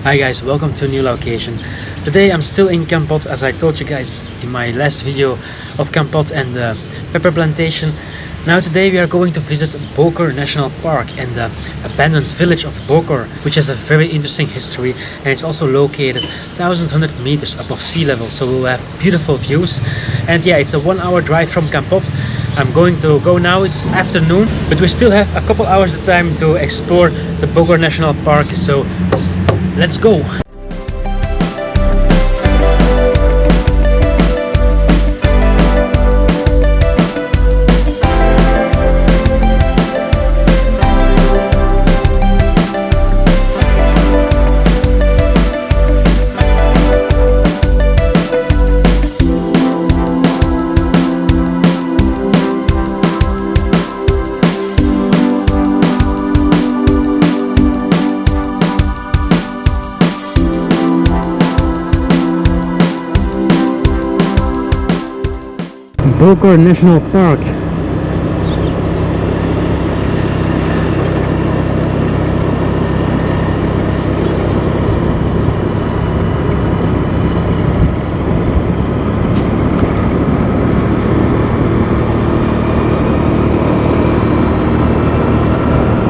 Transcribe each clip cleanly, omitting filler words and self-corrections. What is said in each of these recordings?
Hi guys, welcome to a new location. Today I'm still in Cambodia, as I told you guys in my last video of Cambodia and the pepper plantation. Now today we are going to visit Bokor National Park and the abandoned village of Bokor, which has a very interesting history, and it's also located 1100 meters above sea level, so we'll have beautiful views. And yeah, it's a 1 hour drive from Cambodia. I'm going to go now. It's afternoon, but we still have a couple hours of time to explore the Bokor National Park, so let's go! Bokor National Park.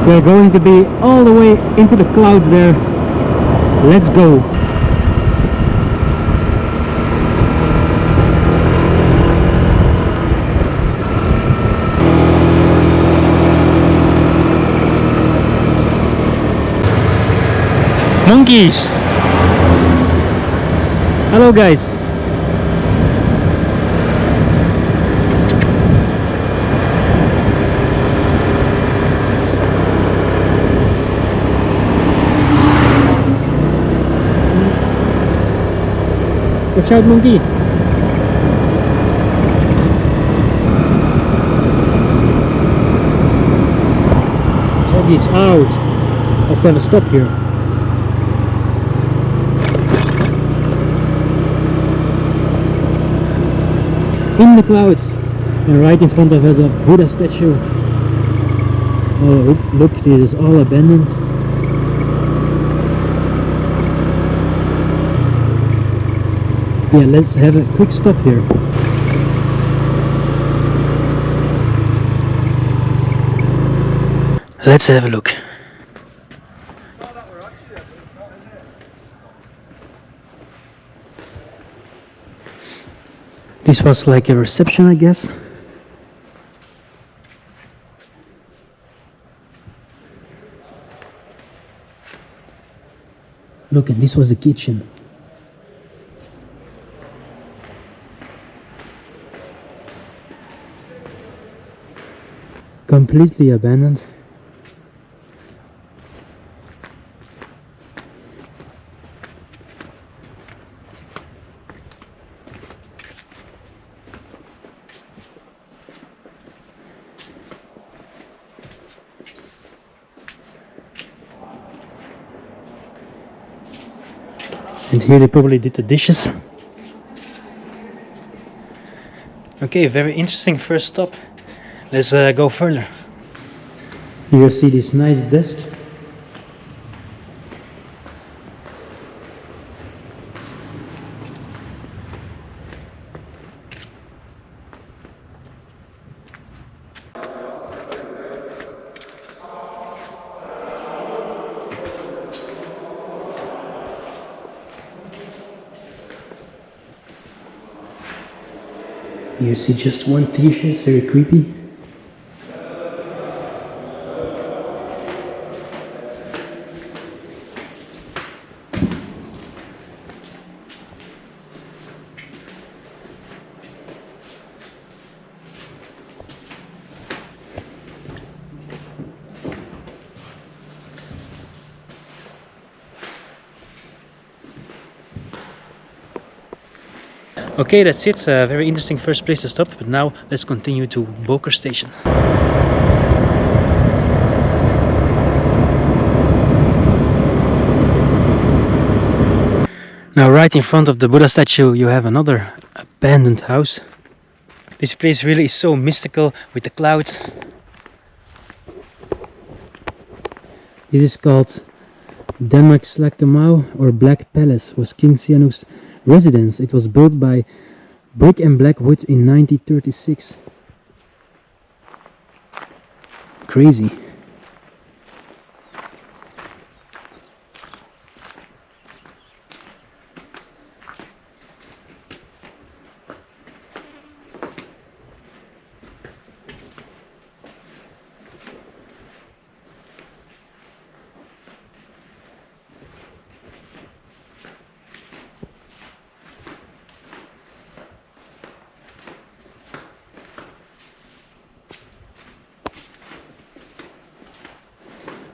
We're going to be all the way into the clouds there. Let's go. Monkeys! Hello guys! Watch out, monkey! Check this out! Let's have a stop here. In the clouds, and right in front of us a Buddha statue. Oh look, this is all abandoned. Yeah, let's have a quick stop here. Let's have a look. This was like a reception, I guess. Look, and this was the kitchen. Completely abandoned. And here they probably did the dishes. Okay, very interesting first stop. Let's go further. You see this nice desk. You see just one t-shirt, very creepy. Okay, that's it. A very interesting first place to stop, but now let's continue to Bokor Station. Now right in front of the Buddha statue you have another abandoned house. This place really is so mystical with the clouds. This is called Denmark's Slaktemau, or Black Palace, was King Sihanouk's residence. It was built by brick and black wood in 1936. Crazy.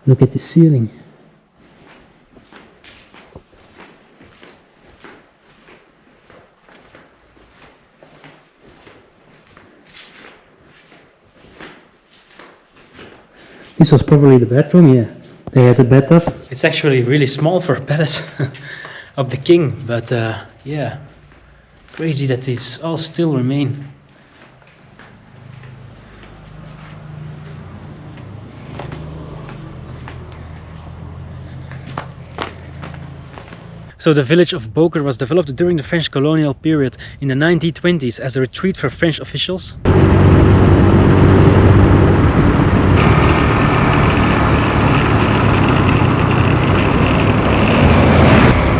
Look at the ceiling. This was probably the bedroom, yeah. They had a bed up. It's actually really small for a palace of the king, but yeah, crazy that these all still remain. So the village of Bokor was developed during the French colonial period in the 1920s as a retreat for French officials.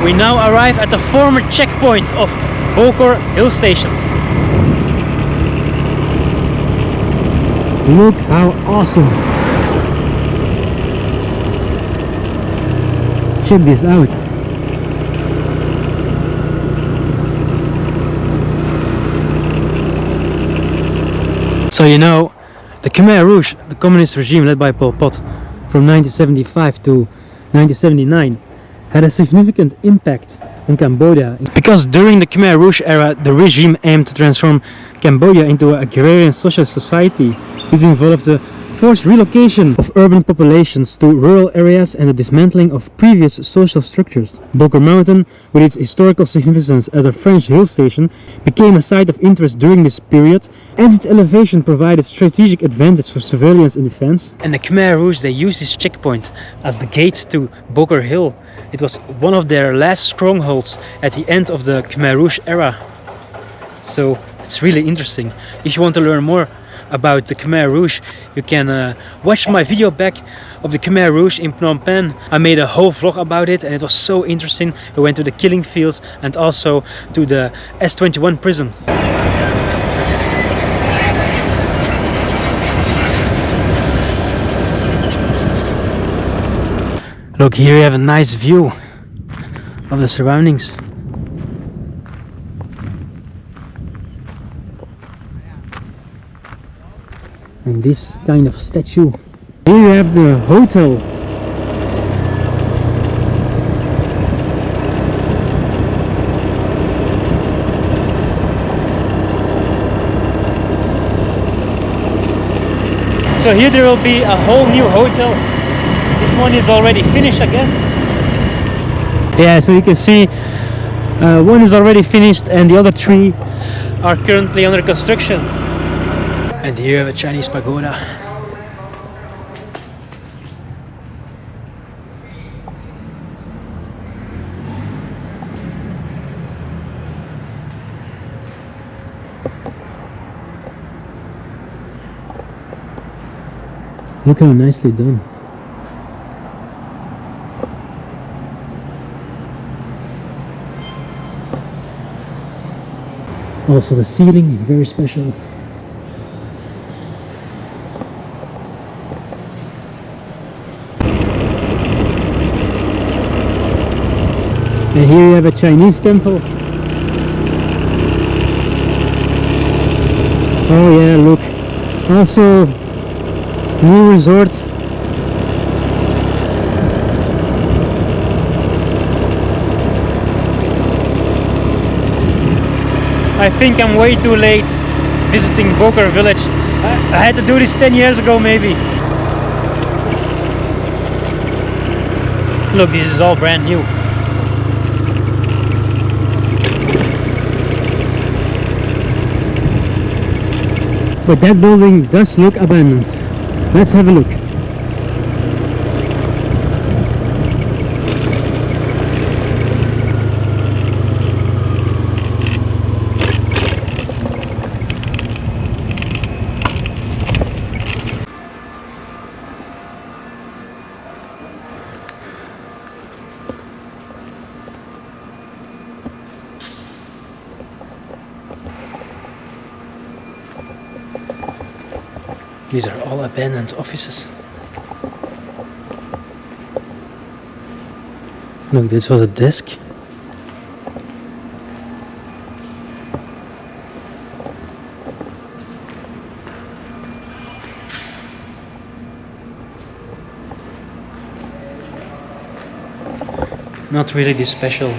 We now arrive at the former checkpoint of Bokor Hill Station. Look how awesome! Check this out! So you know, the Khmer Rouge, the communist regime led by Pol Pot from 1975 to 1979, had a significant impact on Cambodia. Because during the Khmer Rouge era, the regime aimed to transform Cambodia into an agrarian socialist society. This involved the forced relocation of urban populations to rural areas and the dismantling of previous social structures. Bokor Mountain, with its historical significance as a French hill station, became a site of interest during this period, as its elevation provided strategic advantage for surveillance and defense. And the Khmer Rouge, they used this checkpoint as the gate to Bokor Hill. It was one of their last strongholds at the end of the Khmer Rouge era. So it's really interesting. If you want to learn more about the Khmer Rouge, you can watch my video back of the Khmer Rouge in Phnom Penh. I made a whole vlog about it and it was so interesting. We went to the killing fields and also to the S21 prison. Look, here you have a nice view of the surroundings. And this kind of statue. Here you have the hotel. So here there will be a whole new hotel. This one is already finished, I guess. Yeah, so you can see one is already finished and the other three are currently under construction. And here you have a Chinese pagoda. Look how nicely done. Also the ceiling, very special. And here you have a Chinese temple. Oh yeah, look. Also, new resort. I think I'm way too late visiting Bokor village. I had to do this 10 years ago maybe. Look, this is all brand new. But that building does look abandoned. Let's have a look. These are all abandoned offices. Look, this was a desk. Not really this special.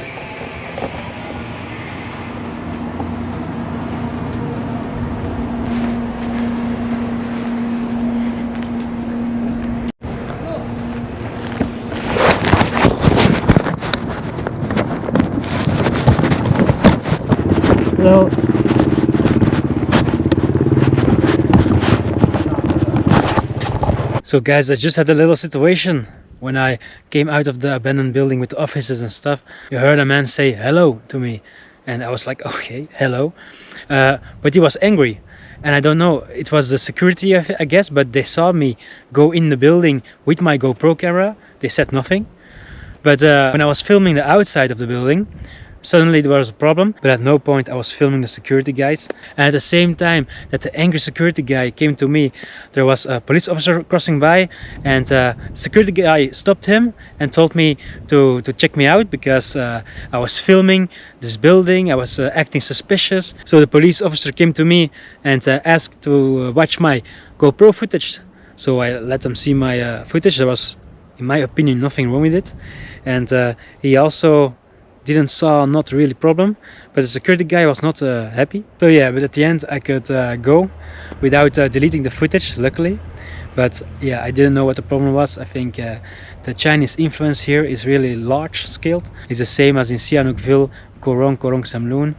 Hello. So guys, I just had a little situation when I came out of the abandoned building with the offices and stuff. You heard a man say hello to me, and I was like, okay, hello. But he was angry, and I don't know, it was the security I guess, but they saw me go in the building with my GoPro camera. They said nothing, but when I was filming the outside of the building, suddenly there was a problem, but at no point I was filming the security guys. And at the same time that the angry security guy came to me, there was a police officer crossing by, and the security guy stopped him and told me to check me out because I was filming this building. I was acting suspicious. So the police officer came to me and asked to watch my GoPro footage. So I let them see my footage. There was, in my opinion, nothing wrong with it. And he also didn't saw not really problem, but the security guy was not happy. So yeah, but at the end I could go without deleting the footage, luckily. But yeah, I didn't know what the problem was. I think the Chinese influence here is really large scaled. It's the same as in Sihanoukville, Korong, Korong Samloon.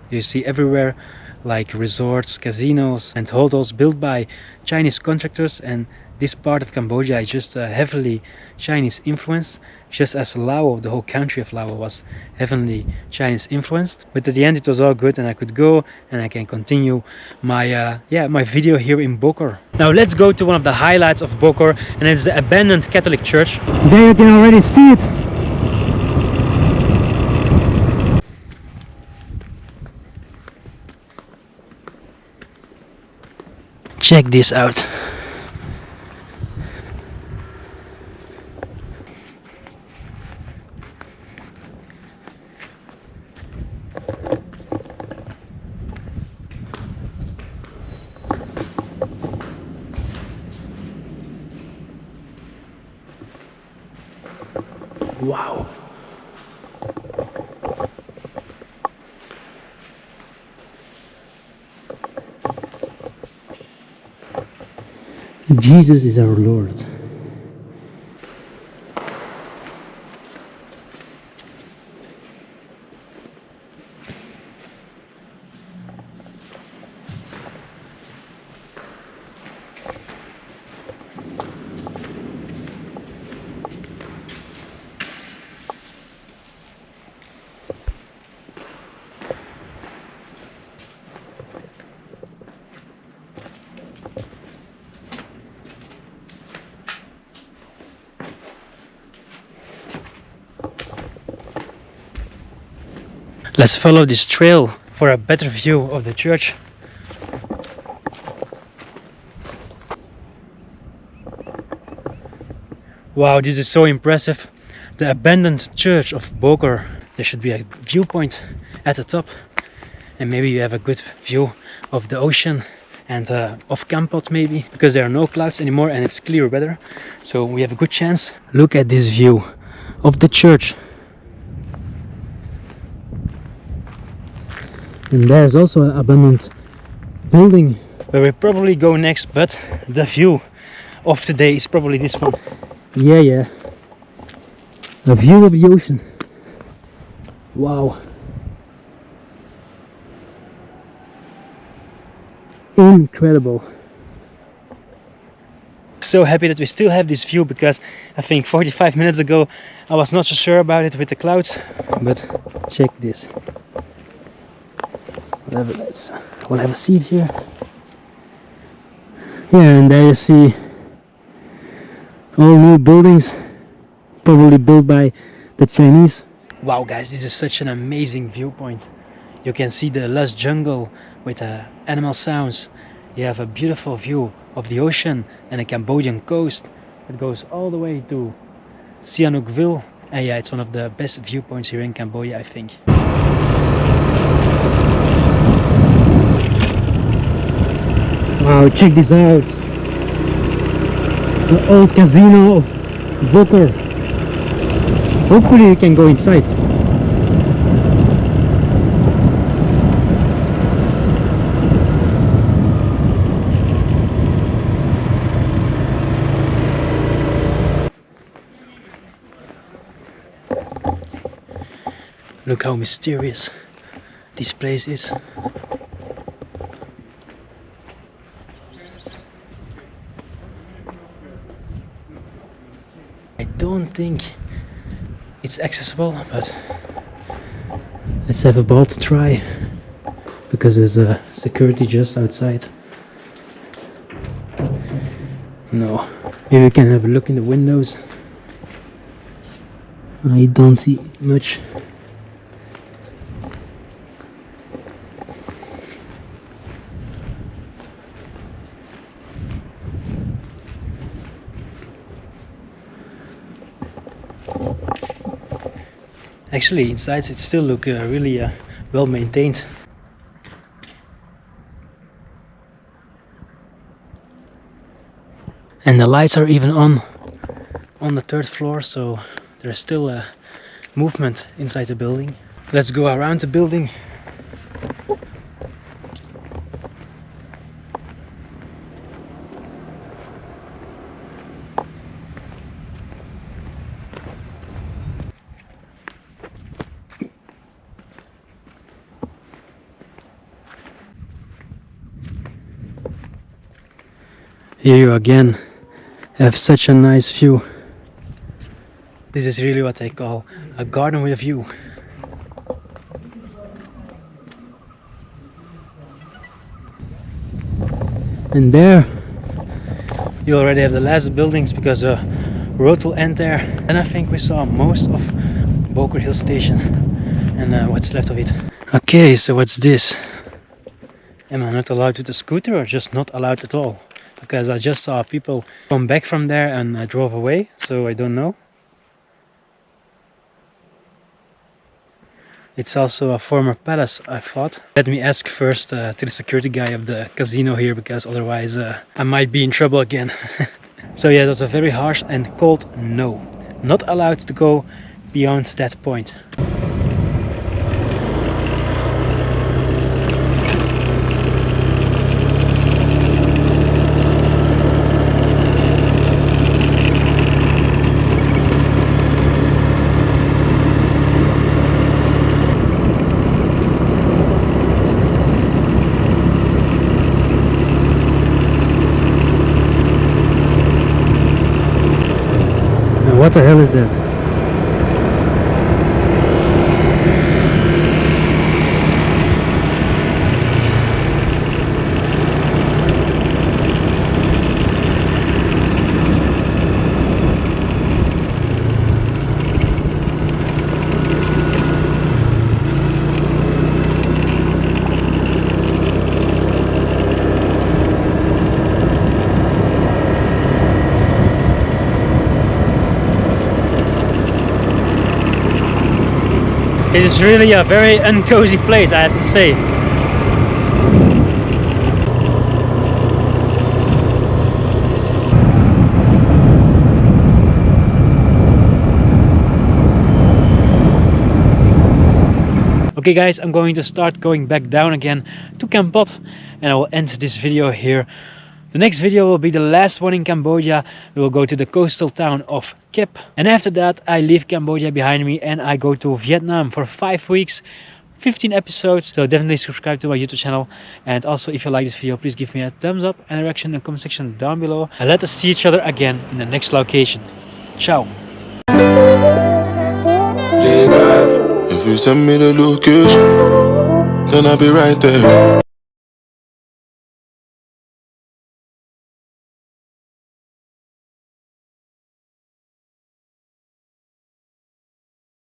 You see everywhere like resorts, casinos and hotels built by Chinese contractors, and this part of Cambodia is just heavily Chinese influenced, just as Laos, the whole country of Laos, was heavily Chinese influenced. But at the end it was all good, and I could go and I can continue my my video here in Bokor. Now let's go to one of the highlights of Bokor, and it's the abandoned Catholic church. There you can already see it. Check this out. Wow. Jesus is our Lord. Let's follow this trail for a better view of the church. Wow, this is so impressive. The abandoned church of Bokor. There should be a viewpoint at the top, and maybe you have a good view of the ocean and of Kampot maybe, because there are no clouds anymore and it's clear weather, so we have a good chance. Look at this view of the church. And there's also an abandoned building where we probably go next, but the view of today is probably this one. Yeah. A view of the ocean. Wow. Incredible. So happy that we still have this view, because I think 45 minutes ago I was not so sure about it with the clouds. But check this. We'll have a seat here. Yeah, and there you see all new buildings, probably built by the Chinese. Wow guys, this is such an amazing viewpoint. You can see the lush jungle with animal sounds. You have a beautiful view of the ocean and the Cambodian coast. It goes all the way to Sihanoukville, and yeah, it's one of the best viewpoints here in Cambodia, I think. Wow, check this out! The old casino of Bokor. Hopefully you can go inside. Look how mysterious this place is. I don't think it's accessible, but let's have a bold try, because there's a security just outside. No. Maybe we can have a look in the windows. I don't see much. Actually, inside it still look really well maintained. And the lights are even on the third floor, so there's still movement inside the building. Let's go around the building. Here you again have such a nice view. This is really what I call a garden with a view. And there you already have the last buildings, because the road will end there. And I think we saw most of Bokor Hill Station and what's left of it. Okay, so what's this? Am I not allowed with the scooter, or just not allowed at all? Because I just saw people come back from there and drove away, so I don't know. It's also a former palace, I thought. Let me ask first to the security guy of the casino here, because otherwise I might be in trouble again. So yeah, it was a very harsh and cold no. Not allowed to go beyond that point. What the hell is that? It is really a very uncozy place, I have to say. Okay guys, I'm going to start going back down again to Kampot, and I will end this video here. The next video will be the last one in Cambodia. We will go to the coastal town of Kep. And after that I leave Cambodia behind me and I go to Vietnam for 5 weeks, 15 episodes. So definitely subscribe to my YouTube channel. And also, if you like this video, please give me a thumbs up and a reaction in the comment section down below. And let us see each other again in the next location. Ciao. If you send me the location, then I'll be right there.